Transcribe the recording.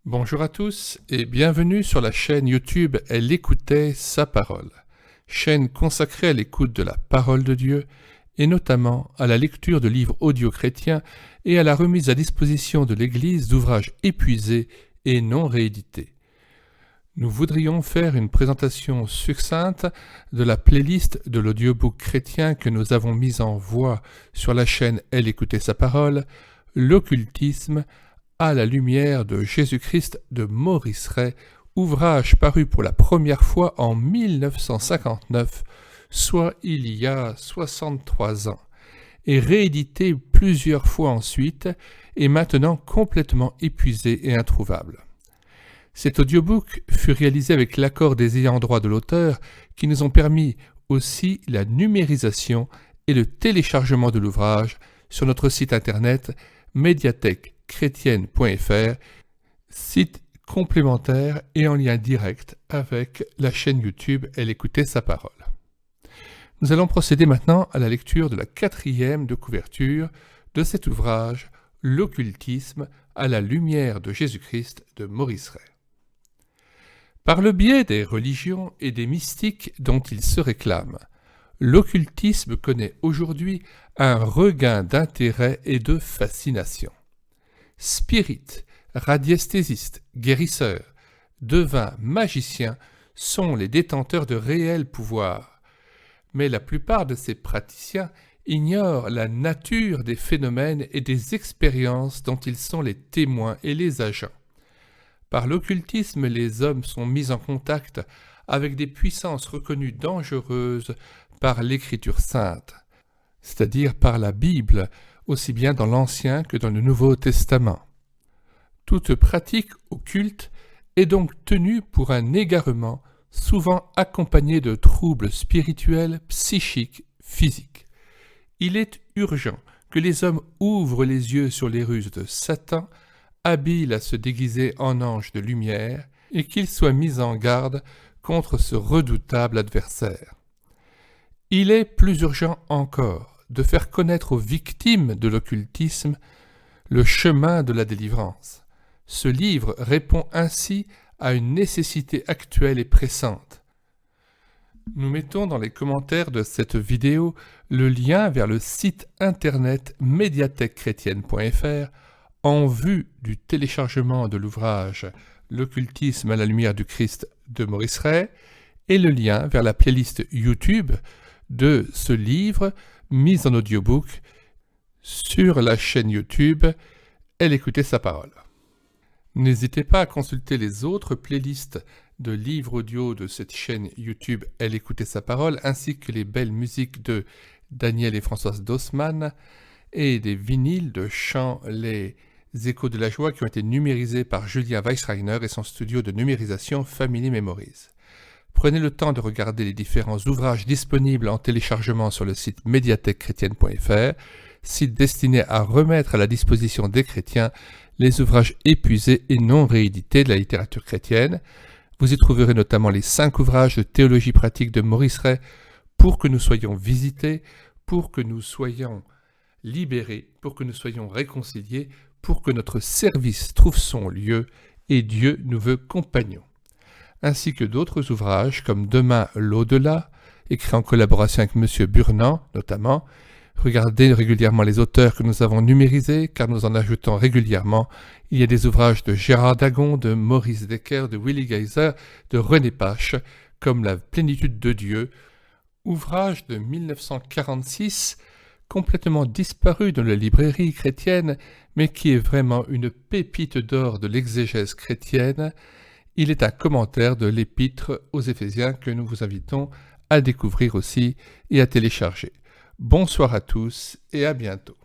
Bonjour à tous et bienvenue sur la chaîne YouTube Elle écoutait sa parole, chaîne consacrée à l'écoute de la parole de Dieu et notamment à la lecture de livres audio chrétiens et à la remise à disposition de l'Église d'ouvrages épuisés et non réédités. Nous voudrions faire une présentation succincte de la playlist de l'audiobook chrétien que nous avons mise en voix sur la chaîne Elle écoutait sa parole, l'occultisme à la lumière de Jésus-Christ de Maurice Ray, ouvrage paru pour la première fois en 1959, soit il y a 63 ans, et réédité plusieurs fois ensuite, et maintenant complètement épuisé et introuvable. Cet audiobook fut réalisé avec l'accord des ayants droit de l'auteur qui nous ont permis aussi la numérisation et le téléchargement de l'ouvrage sur notre site internet médiathèquechrétienne.fr, site complémentaire et en lien direct avec la chaîne YouTube Elle écoutait sa parole. Nous allons procéder maintenant à la lecture de la 4e de couverture de cet ouvrage, L'occultisme à la lumière de Jésus-Christ de Maurice Ray. Par le biais des religions et des mystiques dont il se réclame, l'occultisme connaît aujourd'hui un regain d'intérêt et de fascination. Spirites, radiesthésistes, guérisseurs, devins, magiciens sont les détenteurs de réels pouvoirs. Mais la plupart de ces praticiens ignorent la nature des phénomènes et des expériences dont ils sont les témoins et les agents. Par l'occultisme, les hommes sont mis en contact avec des puissances reconnues dangereuses par l'Écriture sainte, c'est-à-dire par la Bible, aussi bien dans l'Ancien que dans le Nouveau Testament. Toute pratique occulte est donc tenue pour un égarement, souvent accompagné de troubles spirituels, psychiques, physiques. Il est urgent que les hommes ouvrent les yeux sur les ruses de Satan, habile à se déguiser en ange de lumière, et qu'ils soient mis en garde contre ce redoutable adversaire. Il est plus urgent encore de faire connaître aux victimes de l'occultisme le chemin de la délivrance. Ce livre répond ainsi à une nécessité actuelle et pressante. Nous mettons dans les commentaires de cette vidéo le lien vers le site internet médiathèquechrétienne.fr en vue du téléchargement de l'ouvrage L'occultisme à la lumière du Christ de Maurice Ray et le lien vers la playlist YouTube de ce livre mis en audiobook sur la chaîne YouTube Elle écoutait sa parole. N'hésitez pas à consulter les autres playlists de livres audio de cette chaîne YouTube Elle écoutait sa parole ainsi que les belles musiques de Daniel et Françoise Dossmann et des vinyles de chants Les Échos de la joie qui ont été numérisés par Julien Weissreiner et son studio de numérisation Family Memories. Prenez le temps de regarder les différents ouvrages disponibles en téléchargement sur le site médiathèquechrétienne.fr, site destiné à remettre à la disposition des chrétiens les ouvrages épuisés et non réédités de la littérature chrétienne. Vous y trouverez notamment les 5 ouvrages de théologie pratique de Maurice Ray pour que nous soyons visités, pour que nous soyons libérés, pour que nous soyons réconciliés, pour que notre service trouve son lieu et Dieu nous veut compagnons. Ainsi que d'autres ouvrages comme Demain l'au-delà, écrit en collaboration avec M. Burnand notamment. Regardez régulièrement les auteurs que nous avons numérisés, car nous en ajoutons régulièrement. Il y a des ouvrages de Gérard Dagon, de Maurice Decker, de Willy Geyser, de René Pache, comme La plénitude de Dieu, ouvrage de 1946, complètement disparu dans la librairie chrétienne, mais qui est vraiment une pépite d'or de l'exégèse chrétienne. Il est un commentaire de l'Épître aux Éphésiens que nous vous invitons à découvrir aussi et à télécharger. Bonsoir à tous et à bientôt.